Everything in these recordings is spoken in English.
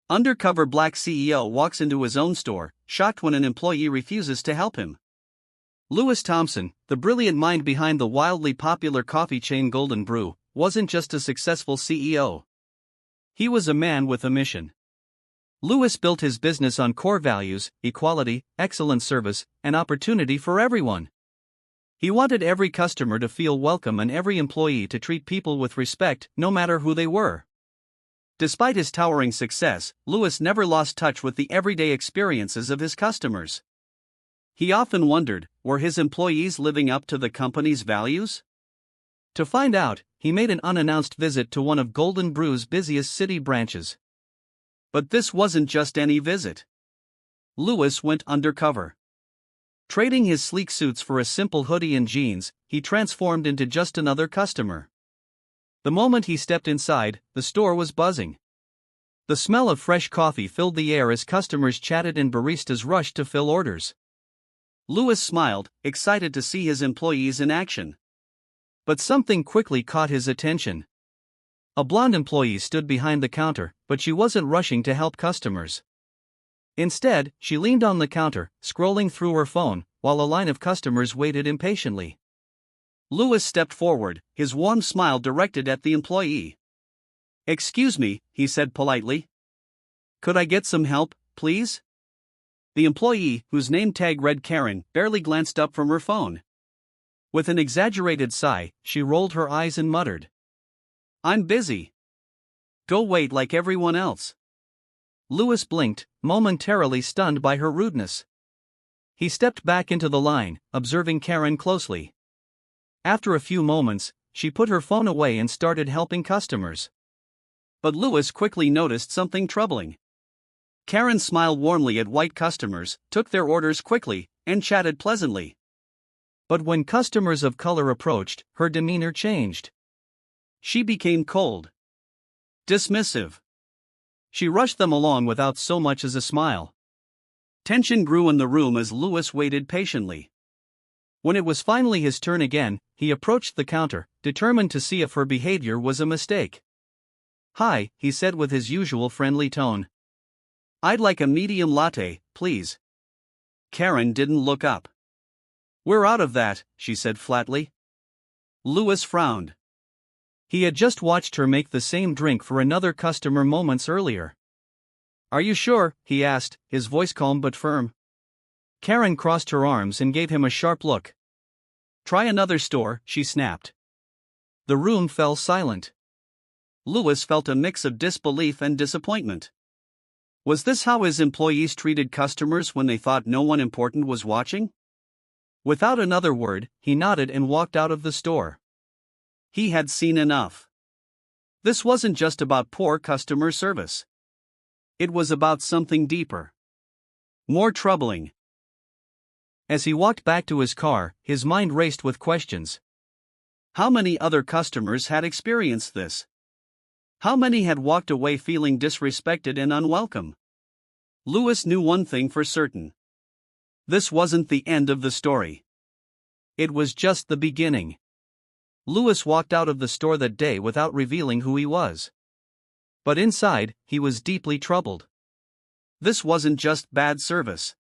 Undercover black CEO walks into his own store, shocked when an employee refuses to help him. Louis Thompson, the brilliant mind behind the wildly popular coffee chain Golden Brew, wasn't just a successful CEO. He was a man with a mission. Louis built his business on core values: equality, excellent service, and opportunity for everyone. He wanted every customer to feel welcome and every employee to treat people with respect, no matter who they were. Despite his towering success, Louis never lost touch with the everyday experiences of his customers. He often wondered, were his employees living up to the company's values? To find out, he made an unannounced visit to one of Golden Brew's busiest city branches. But this wasn't just any visit. Louis went undercover. Trading his sleek suits for a simple hoodie and jeans, he transformed into just another customer. The moment he stepped inside, the store was buzzing. The smell of fresh coffee filled the air as customers chatted and baristas rushed to fill orders. Louis smiled, excited to see his employees in action. But something quickly caught his attention. A blonde employee stood behind the counter, but she wasn't rushing to help customers. Instead, she leaned on the counter, scrolling through her phone, while a line of customers waited impatiently. Louis stepped forward, his warm smile directed at the employee. "Excuse me," he said politely. "Could I get some help, please?" The employee, whose name tag read Karen, barely glanced up from her phone. With an exaggerated sigh, she rolled her eyes and muttered, "I'm busy. Go wait like everyone else." Louis blinked, momentarily stunned by her rudeness. He stepped back into the line, observing Karen closely. After a few moments, she put her phone away and started helping customers. But Louis quickly noticed something troubling. Karen smiled warmly at white customers, took their orders quickly, and chatted pleasantly. But when customers of color approached, her demeanor changed. She became cold, dismissive. She rushed them along without so much as a smile. Tension grew in the room as Louis waited patiently. When it was finally his turn again, he approached the counter, determined to see if her behavior was a mistake. "Hi," he said with his usual friendly tone. "I'd like a medium latte, please." Karen didn't look up. "We're out of that," she said flatly. Louis frowned. He had just watched her make the same drink for another customer moments earlier. "Are you sure?" he asked, his voice calm but firm. Karen crossed her arms and gave him a sharp look. "Try another store," she snapped. The room fell silent. Louis felt a mix of disbelief and disappointment. Was this how his employees treated customers when they thought no one important was watching? Without another word, he nodded and walked out of the store. He had seen enough. This wasn't just about poor customer service. It was about something deeper, more troubling. As he walked back to his car, his mind raced with questions. How many other customers had experienced this? How many had walked away feeling disrespected and unwelcome? Louis knew one thing for certain. This wasn't the end of the story. It was just the beginning. Louis walked out of the store that day without revealing who he was. But inside, he was deeply troubled. This wasn't just bad service.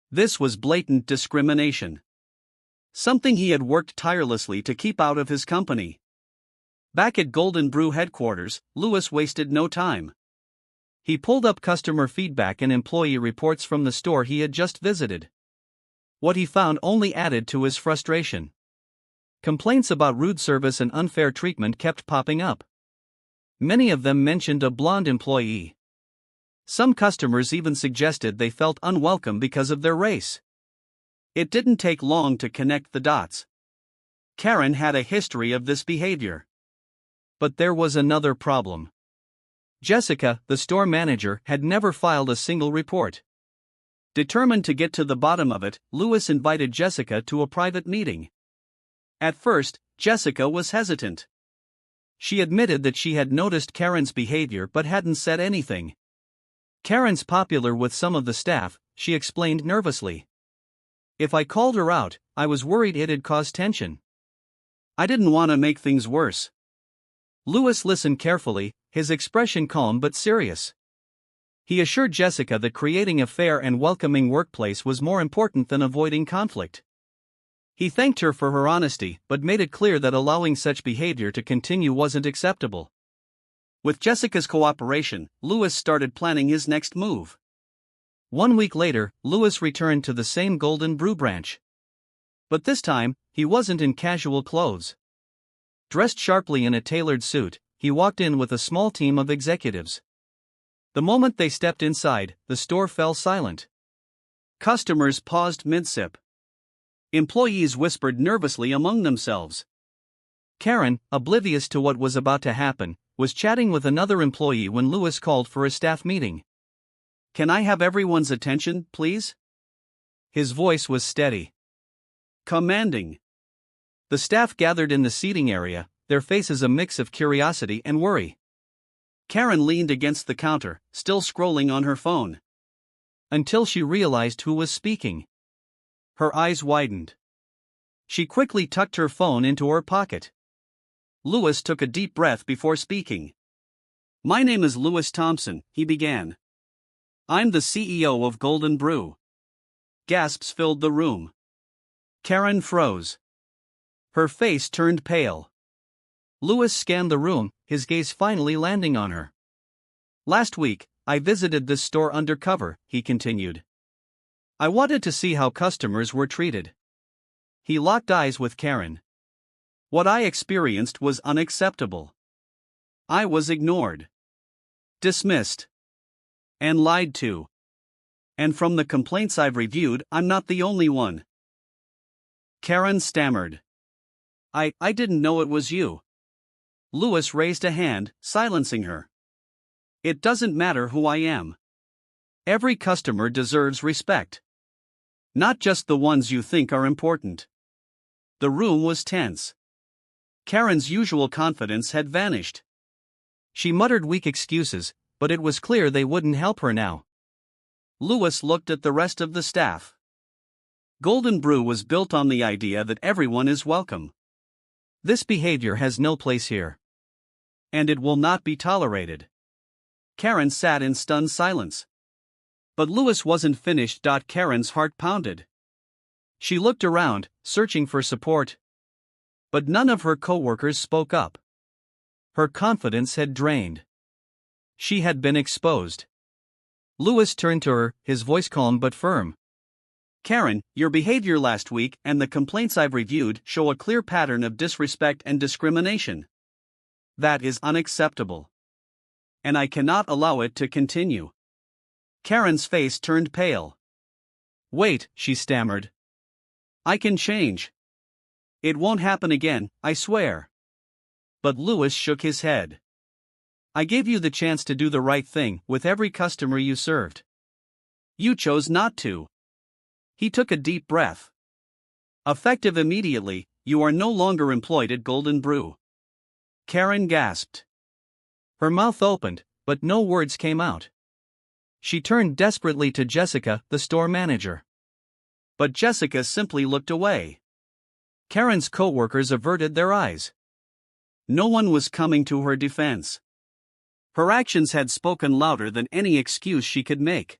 This was blatant discrimination. Something he had worked tirelessly to keep out of his company. Back at Golden Brew headquarters, Louis wasted no time. He pulled up customer feedback and employee reports from the store he had just visited. What he found only added to his frustration. Complaints about rude service and unfair treatment kept popping up. Many of them mentioned a blonde employee. Some customers even suggested they felt unwelcome because of their race. It didn't take long to connect the dots. Karen had a history of this behavior. But there was another problem. Jessica, the store manager, had never filed a single report. Determined to get to the bottom of it, Louis invited Jessica to a private meeting. At first, Jessica was hesitant. She admitted that she had noticed Karen's behavior but hadn't said anything. "Karen's popular with some of the staff," she explained nervously. "If I called her out, I was worried it'd cause tension. I didn't want to make things worse." Louis listened carefully, his expression calm but serious. He assured Jessica that creating a fair and welcoming workplace was more important than avoiding conflict. He thanked her for her honesty but made it clear that allowing such behavior to continue wasn't acceptable. With Jessica's cooperation, Lewis started planning his next move. 1 week later, Lewis returned to the same Golden Brew branch. But this time, he wasn't in casual clothes. Dressed sharply in a tailored suit, he walked in with a small team of executives. The moment they stepped inside, the store fell silent. Customers paused mid-sip. Employees whispered nervously among themselves. Karen, oblivious to what was about to happen, was chatting with another employee when Lewis called for a staff meeting. "Can I have everyone's attention, please?" His voice was steady, commanding. The staff gathered in the seating area, their faces a mix of curiosity and worry. Karen leaned against the counter, still scrolling on her phone. Until she realized who was speaking. Her eyes widened. She quickly tucked her phone into her pocket. Lewis took a deep breath before speaking. "My name is Lewis Thompson," he began. "I'm the CEO of Golden Brew." Gasps filled the room. Karen froze. Her face turned pale. Lewis scanned the room, his gaze finally landing on her. "Last week, I visited this store undercover," he continued. "I wanted to see how customers were treated." He locked eyes with Karen. "What I experienced was unacceptable. I was ignored, dismissed, and lied to. And from the complaints I've reviewed, I'm not the only one." Karen stammered. I didn't know it was you." Lewis raised a hand, silencing her. "It doesn't matter who I am. Every customer deserves respect. Not just the ones you think are important." The room was tense. Karen's usual confidence had vanished. She muttered weak excuses, but it was clear they wouldn't help her now. Lewis looked at the rest of the staff. Golden Brew was built on the idea that everyone is welcome. This behavior has no place here. And it will not be tolerated. Karen sat in stunned silence. But Lewis wasn't finished. Karen's heart pounded. She looked around, searching for support. But none of her co-workers spoke up. Her confidence had drained. She had been exposed. Lewis turned to her, his voice calm but firm. "Karen, your behavior last week and the complaints I've reviewed show a clear pattern of disrespect and discrimination. That is unacceptable. And I cannot allow it to continue." Karen's face turned pale. "Wait," she stammered. "I can change. It won't happen again, I swear." But Lewis shook his head. "I gave you the chance to do the right thing with every customer you served. You chose not to." He took a deep breath. "Effective immediately, you are no longer employed at Golden Brew." Karen gasped. Her mouth opened, but no words came out. She turned desperately to Jessica, the store manager. But Jessica simply looked away. Karen's co-workers averted their eyes. No one was coming to her defense. Her actions had spoken louder than any excuse she could make.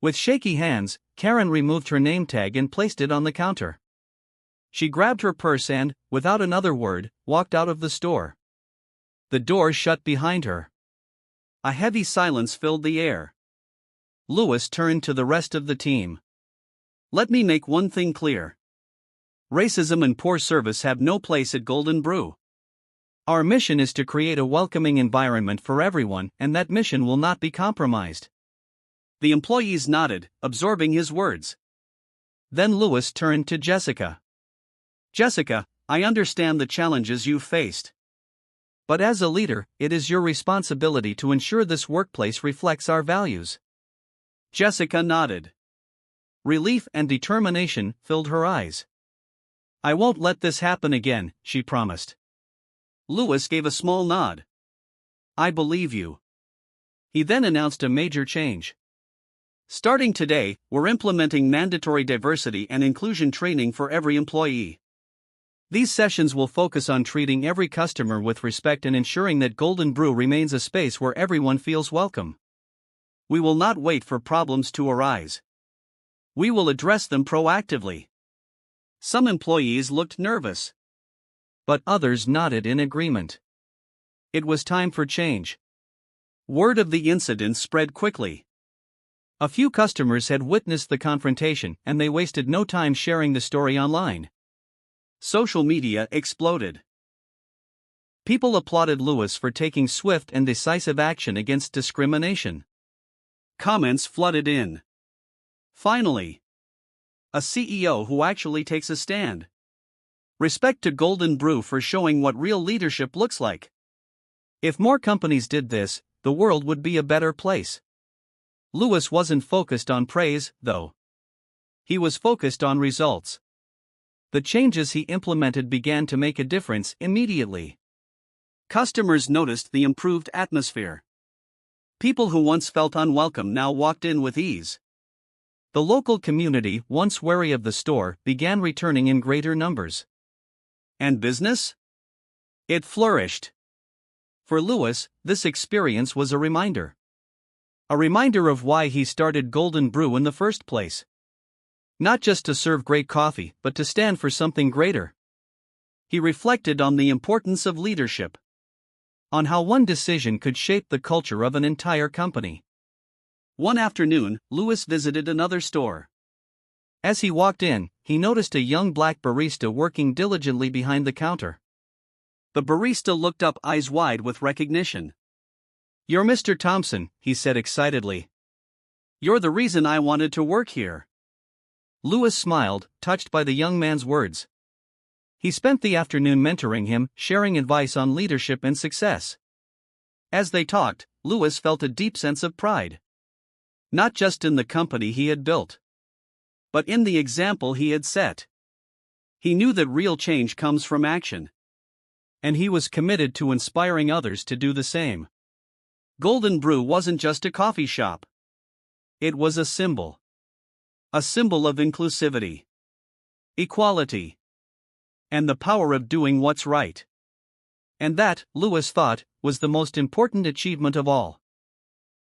With shaky hands, Karen removed her name tag and placed it on the counter. She grabbed her purse and, without another word, walked out of the store. The door shut behind her. A heavy silence filled the air. Lewis turned to the rest of the team. "Let me make one thing clear. Racism and poor service have no place at Golden Brew. Our mission is to create a welcoming environment for everyone, and that mission will not be compromised." The employees nodded, absorbing his words. Then Lewis turned to Jessica. "Jessica, I understand the challenges you've faced. But as a leader, it is your responsibility to ensure this workplace reflects our values." Jessica nodded. Relief and determination filled her eyes. "I won't let this happen again," she promised. Lewis gave a small nod. "I believe you." He then announced a major change. "Starting today, we're implementing mandatory diversity and inclusion training for every employee. These sessions will focus on treating every customer with respect and ensuring that Golden Brew remains a space where everyone feels welcome." We will not wait for problems to arise. We will address them proactively. Some employees looked nervous, but others nodded in agreement. It was time for change. Word of the incident spread quickly. A few customers had witnessed the confrontation and they wasted no time sharing the story online. Social media exploded. People applauded Lewis for taking swift and decisive action against discrimination. Comments flooded in. Finally, a CEO who actually takes a stand. Respect to Golden Brew for showing what real leadership looks like. If more companies did this, the world would be a better place. Lewis wasn't focused on praise, though. He was focused on results. The changes he implemented began to make a difference immediately. Customers noticed the improved atmosphere. People who once felt unwelcome now walked in with ease. The local community, once wary of the store, began returning in greater numbers. And business? It flourished. For Lewis, this experience was a reminder. A reminder of why he started Golden Brew in the first place. Not just to serve great coffee, but to stand for something greater. He reflected on the importance of leadership. On how one decision could shape the culture of an entire company. One afternoon, Lewis visited another store. As he walked in, he noticed a young black barista working diligently behind the counter. The barista looked up, eyes wide with recognition. "You're Mr. Thompson," he said excitedly. "You're the reason I wanted to work here." Lewis smiled, touched by the young man's words. He spent the afternoon mentoring him, sharing advice on leadership and success. As they talked, Lewis felt a deep sense of pride. Not just in the company he had built, but in the example he had set. He knew that real change comes from action. And he was committed to inspiring others to do the same. Golden Brew wasn't just a coffee shop. It was a symbol. A symbol of inclusivity, equality, and the power of doing what's right. And that, Lewis thought, was the most important achievement of all.